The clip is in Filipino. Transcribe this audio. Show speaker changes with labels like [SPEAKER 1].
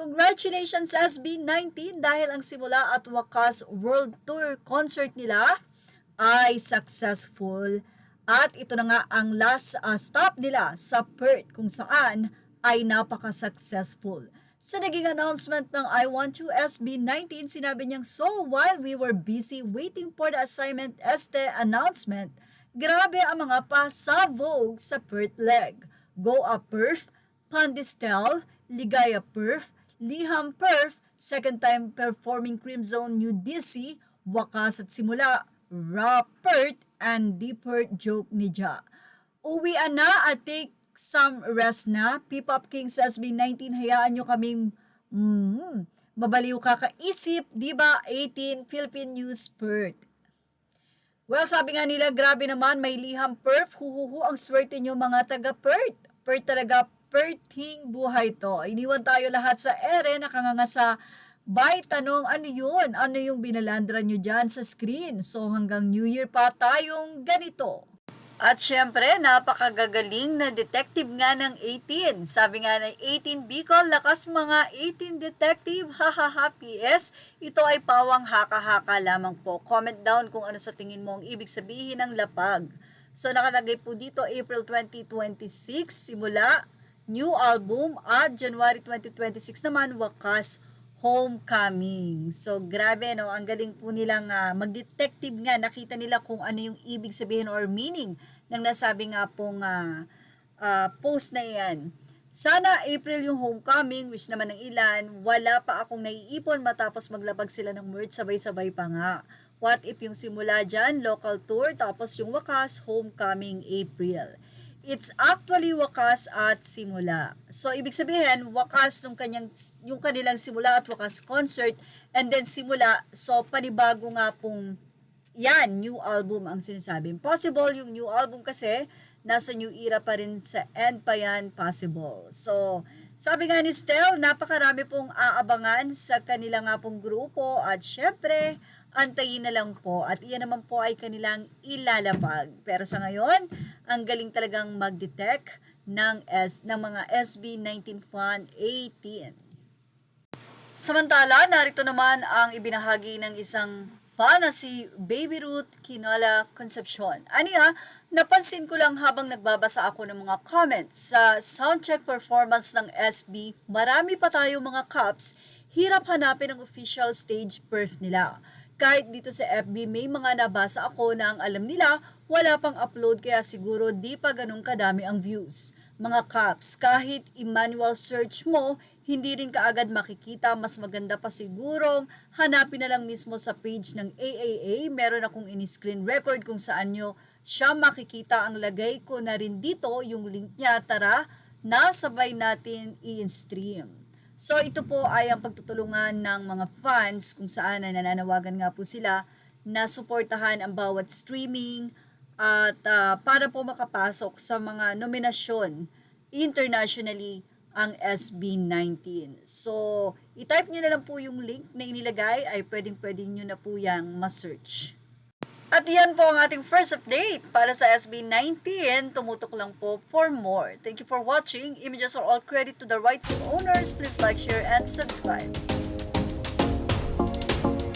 [SPEAKER 1] Congratulations SB19 dahil ang simula at wakas World Tour concert nila ay successful. At ito na nga ang last stop nila sa Perth kung saan ay napaka-successful. Sa naging announcement ng I Want You SB19, sinabi niyang, "So while we were busy waiting for the assignment este announcement, grabe ang mga pasabog sa Perth leg. Go Up Perth, Pandistel, Ligaya Perth, Liham Perth, second time performing Cream Zone New DC, wakas at simula, Raw Perth, and Deep Hurt joke ni Ja. Uwian na at take some rest na. P-Pop Kings SB19, hayaan nyo kaming mabaliw kakaisip, di ba? 18 Philippine News Perth. Well, sabi nga nila, grabe naman, may Liham Perth, huhuhu ang swerte nyo mga taga Perth. Perth talaga, Perthing buhay to. Iniwan tayo lahat sa ere, nakanganga sa by tanong, ano yun? Ano yung binalandra nyo dyan sa screen? So hanggang New Year pa tayong ganito. At syempre, napakagagaling na detective nga ng 18. Sabi nga ng 18 Bicol, lakas mga 18 detective, hahaha PS. Ito ay pawang haka-haka lamang po. Comment down kung ano sa tingin mo ang ibig sabihin ng lapag. So nakalagay po dito, April 2026, simula, new album, at January 2026 naman, wakas, homecoming. So, grabe, no? Ang galing po nilang mag-detective nga. Nakita nila kung ano yung ibig sabihin or meaning ng nasabi nga pong post na yan. Sana April yung homecoming, which naman ng ilan, wala pa akong naiipon matapos maglabag sila ng merch, sabay-sabay pa nga. What if yung simula dyan, local tour, tapos yung wakas, homecoming April. It's actually wakas at simula. So, ibig sabihin, wakas yung kanilang simula at wakas concert, and then simula, so panibago nga pong, yan, new album ang sinasabi. Possible yung new album kasi, nasa new era pa rin sa end pa yan, possible. So, sabi nga ni Stel, napakarami pong aabangan sa kanila nga pong grupo, at syempre, antayin na lang po at iyan naman po ay kanilang ilalapag. Pero sa ngayon, ang galing talagang mag-detect ng mga SB19 Fan 18. Samantala, narito naman ang ibinahagi ng isang fan na si Baby Ruth Quinola Concepcion. Aniya, napansin ko lang habang nagbabasa ako ng mga comments sa soundcheck performance ng SB, marami pa tayo mga cups, hirap hanapin ang official stage perf nila. Kahit dito sa FB, may mga nabasa ako na ang alam nila, wala pang upload kaya siguro di pa ganun kadami ang views. Mga caps, kahit i-manual search mo, hindi rin kaagad makikita, mas maganda pa sigurong hanapin na lang mismo sa page ng AAA. Meron akong in-screen record kung saan nyo siya makikita. Ang lagay ko na rin dito yung link niya, tara, nasabay natin i-stream. So ito po ay ang pagtutulungan ng mga fans kung saan ay nananawagan nga po sila na suportahan ang bawat streaming at para po makapasok sa mga nominasyon internationally ang SB19. So i-type nyo na lang po yung link na inilagay ay pwedeng nyo na po yang ma-search. At yan po ang ating first update para sa SB19. Tumutok lang po for more. Thank you for watching. Images are all credit to the rightful owners. Please like, share, and subscribe.